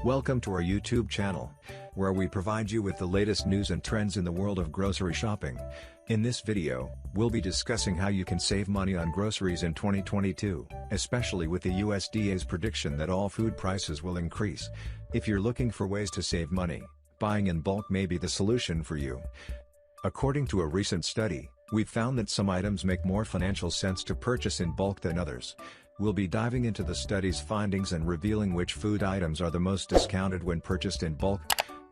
Welcome to our YouTube channel, where we provide you with the latest news and trends in the world of grocery shopping. In this video, we'll be discussing how you can save money on groceries in 2022, especially with the USDA's prediction that all food prices will increase. If you're looking for ways to save money, buying in bulk may be the solution for you. According to a recent study, we've found that some items make more financial sense to purchase in bulk than others. We'll be diving into the study's findings and revealing which food items are the most discounted when purchased in bulk.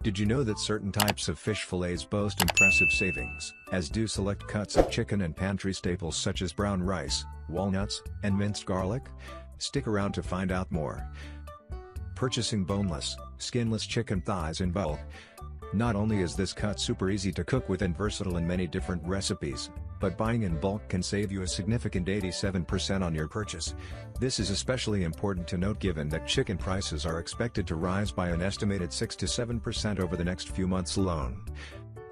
Did you know that certain types of fish fillets boast impressive savings, as do select cuts of chicken and pantry staples such as brown rice, walnuts, and minced garlic? Stick around to find out more. Purchasing boneless, skinless chicken thighs in bulk. Not only is this cut super easy to cook with and versatile in many different recipes, but buying in bulk can save you a significant 87% on your purchase. This is especially important to note given that chicken prices are expected to rise by an estimated 6 to 7% over the next few months alone.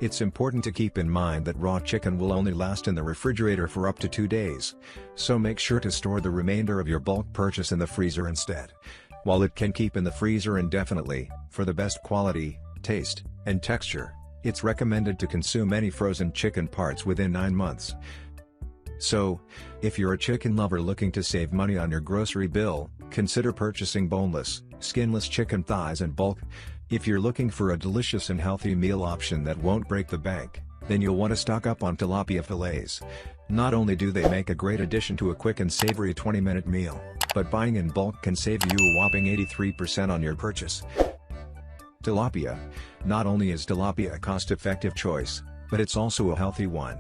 It's important to keep in mind that raw chicken will only last in the refrigerator for up to 2 days, so make sure to store the remainder of your bulk purchase in the freezer instead. While it can keep in the freezer indefinitely, for the best quality, taste, and texture, it's recommended to consume any frozen chicken parts within 9 months. So, if you're a chicken lover looking to save money on your grocery bill, consider purchasing boneless, skinless chicken thighs in bulk. If you're looking for a delicious and healthy meal option that won't break the bank, then you'll want to stock up on tilapia fillets. Not only do they make a great addition to a quick and savory 20-minute meal, but buying in bulk can save you a whopping 83% on your purchase. Tilapia. Not only is tilapia a cost-effective choice, but it's also a healthy one.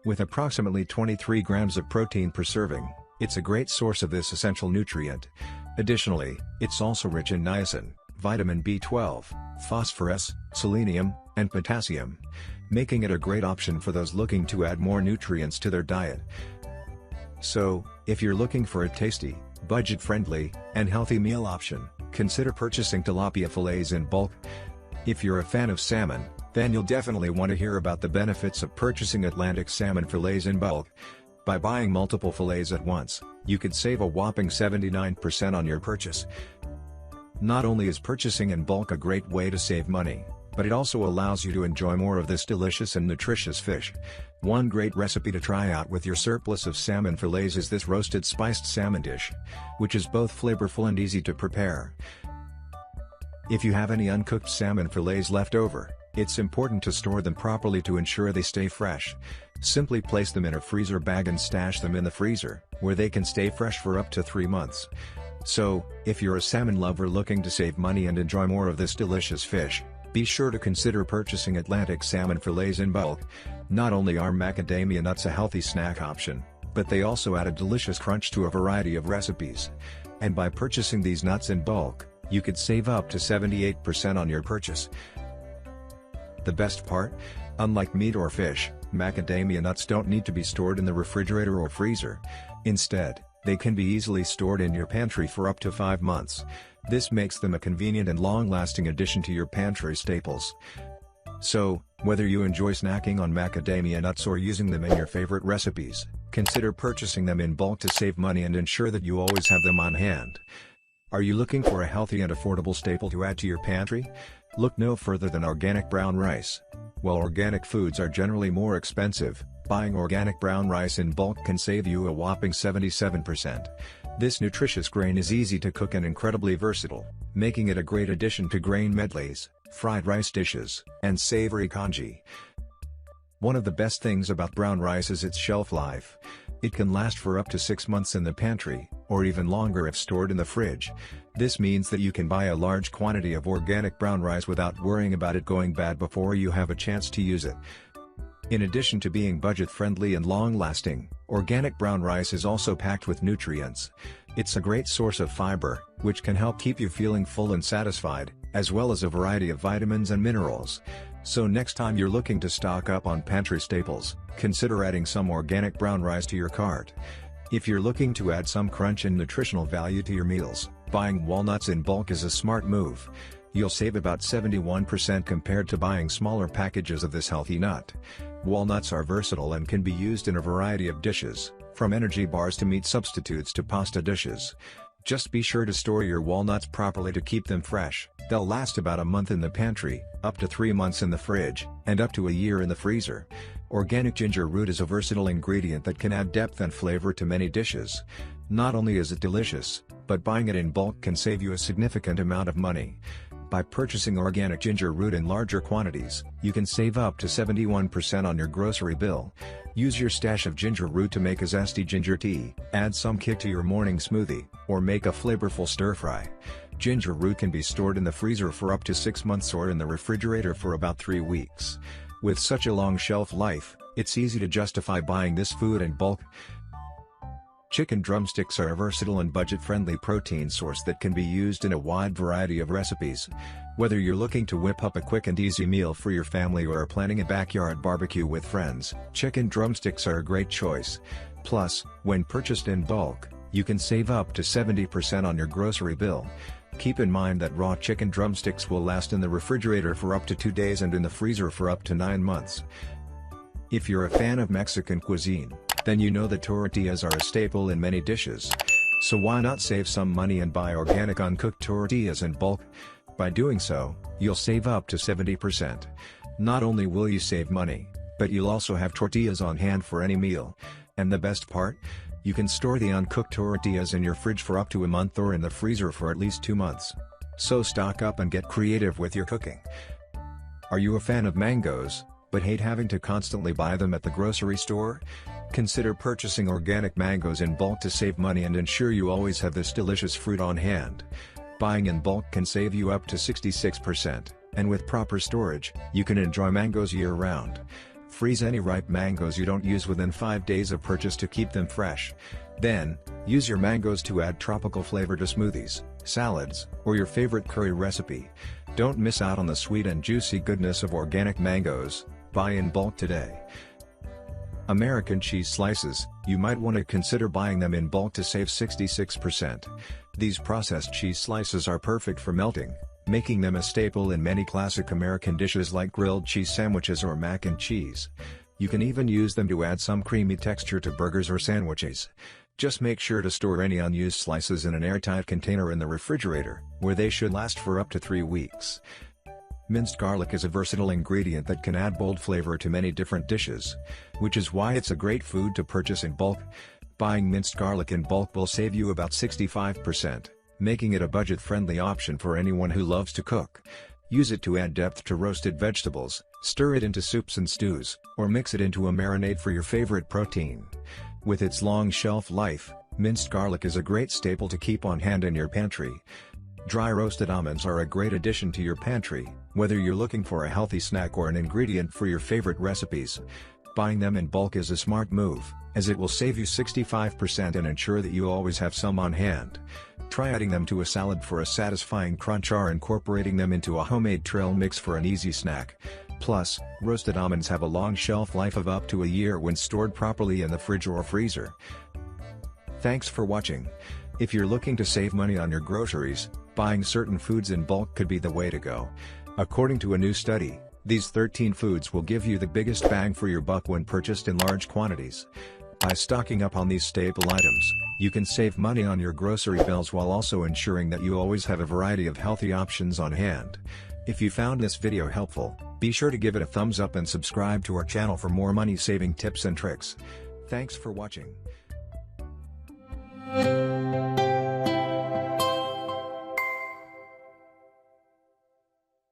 With approximately 23 grams of protein per serving, it's a great source of this essential nutrient. Additionally, it's also rich in niacin, vitamin B12, phosphorus, selenium, and potassium, making it a great option for those looking to add more nutrients to their diet. So, if you're looking for a tasty, budget-friendly, and healthy meal option, consider purchasing tilapia fillets in bulk. If you're a fan of salmon, then you'll definitely want to hear about the benefits of purchasing Atlantic salmon fillets in bulk. By buying multiple fillets at once, you could save a whopping 79% on your purchase. Not only is purchasing in bulk a great way to save money, but it also allows you to enjoy more of this delicious and nutritious fish. One great recipe to try out with your surplus of salmon fillets is this roasted spiced salmon dish, which is both flavorful and easy to prepare. If you have any uncooked salmon fillets left over, it's important to store them properly to ensure they stay fresh. Simply place them in a freezer bag and stash them in the freezer, where they can stay fresh for up to 3 months. So, if you're a salmon lover looking to save money and enjoy more of this delicious fish, be sure to consider purchasing Atlantic salmon fillets in bulk. Not only are macadamia nuts a healthy snack option, but they also add a delicious crunch to a variety of recipes. And by purchasing these nuts in bulk, you could save up to 78% on your purchase. The best part? Unlike meat or fish, macadamia nuts don't need to be stored in the refrigerator or freezer. Instead, they can be easily stored in your pantry for up to 5 months. This makes them a convenient and long-lasting addition to your pantry staples. So, whether you enjoy snacking on macadamia nuts or using them in your favorite recipes, consider purchasing them in bulk to save money and ensure that you always have them on hand. Are you looking for a healthy and affordable staple to add to your pantry? Look no further than organic brown rice. While organic foods are generally more expensive, buying organic brown rice in bulk can save you a whopping 77%. This nutritious grain is easy to cook and incredibly versatile, making it a great addition to grain medleys, fried rice dishes, and savory congee. One of the best things about brown rice is its shelf life. It can last for up to 6 months in the pantry, or even longer if stored in the fridge. This means that you can buy a large quantity of organic brown rice without worrying about it going bad before you have a chance to use it. In addition to being budget-friendly and long-lasting, organic brown rice is also packed with nutrients. It's a great source of fiber, which can help keep you feeling full and satisfied, as well as a variety of vitamins and minerals. So next time you're looking to stock up on pantry staples, consider adding some organic brown rice to your cart. If you're looking to add some crunch and nutritional value to your meals, buying walnuts in bulk is a smart move. You'll save about 71% compared to buying smaller packages of this healthy nut. Walnuts are versatile and can be used in a variety of dishes, from energy bars to meat substitutes to pasta dishes. Just be sure to store your walnuts properly to keep them fresh, They'll last about a month in the pantry, up to 3 months in the fridge, and up to a year in the freezer. Organic ginger root is a versatile ingredient that can add depth and flavor to many dishes. Not only is it delicious, but buying it in bulk can save you a significant amount of money. By purchasing organic ginger root in larger quantities, you can save up to 71% on your grocery bill. Use your stash of ginger root to make a zesty ginger tea, add some kick to your morning smoothie, or make a flavorful stir-fry. Ginger root can be stored in the freezer for up to 6 months or in the refrigerator for about 3 weeks. With such a long shelf life, it's easy to justify buying this food in bulk. Chicken drumsticks are a versatile and budget-friendly protein source that can be used in a wide variety of recipes. Whether you're looking to whip up a quick and easy meal for your family or are planning a backyard barbecue with friends, chicken drumsticks are a great choice. Plus, when purchased in bulk, you can save up to 70% on your grocery bill. Keep in mind that raw chicken drumsticks will last in the refrigerator for up to 2 days and in the freezer for up to 9 months. If you're a fan of Mexican cuisine, then you know that tortillas are a staple in many dishes. So why not save some money and buy organic uncooked tortillas in bulk? By doing so, you'll save up to 70%. Not only will you save money, but you'll also have tortillas on hand for any meal. And the best part? You can store the uncooked tortillas in your fridge for up to a month or in the freezer for at least 2 months. So stock up and get creative with your cooking. Are you a fan of mangoes, but hate having to constantly buy them at the grocery store? Consider purchasing organic mangoes in bulk to save money and ensure you always have this delicious fruit on hand. Buying in bulk can save you up to 66%, and with proper storage, you can enjoy mangoes year-round. Freeze any ripe mangoes you don't use within 5 days of purchase to keep them fresh. Then, use your mangoes to add tropical flavor to smoothies, salads, or your favorite curry recipe. Don't miss out on the sweet and juicy goodness of organic mangoes. Buy in bulk today. American cheese slices, you might want to consider buying them in bulk to save 66%. These processed cheese slices are perfect for melting, making them a staple in many classic American dishes like grilled cheese sandwiches or mac and cheese. You can even use them to add some creamy texture to burgers or sandwiches. Just make sure to store any unused slices in an airtight container in the refrigerator, where they should last for up to 3 weeks. Minced garlic is a versatile ingredient that can add bold flavor to many different dishes, which is why it's a great food to purchase in bulk. Buying minced garlic in bulk will save you about 65%, making it a budget-friendly option for anyone who loves to cook. Use it to add depth to roasted vegetables, stir it into soups and stews, or mix it into a marinade for your favorite protein. With its long shelf life, minced garlic is a great staple to keep on hand in your pantry. Dry roasted almonds are a great addition to your pantry, whether you're looking for a healthy snack or an ingredient for your favorite recipes. Buying them in bulk is a smart move, as it will save you 65% and ensure that you always have some on hand. Try adding them to a salad for a satisfying crunch or incorporating them into a homemade trail mix for an easy snack. Plus, roasted almonds have a long shelf life of up to a year when stored properly in the fridge or freezer. Thanks for watching. If you're looking to save money on your groceries, buying certain foods in bulk could be the way to go. According to a new study, these 13 foods will give you the biggest bang for your buck when purchased in large quantities. By stocking up on these staple items, you can save money on your grocery bills while also ensuring that you always have a variety of healthy options on hand. If you found this video helpful, be sure to give it a thumbs up and subscribe to our channel for more money-saving tips and tricks. Thanks for watching.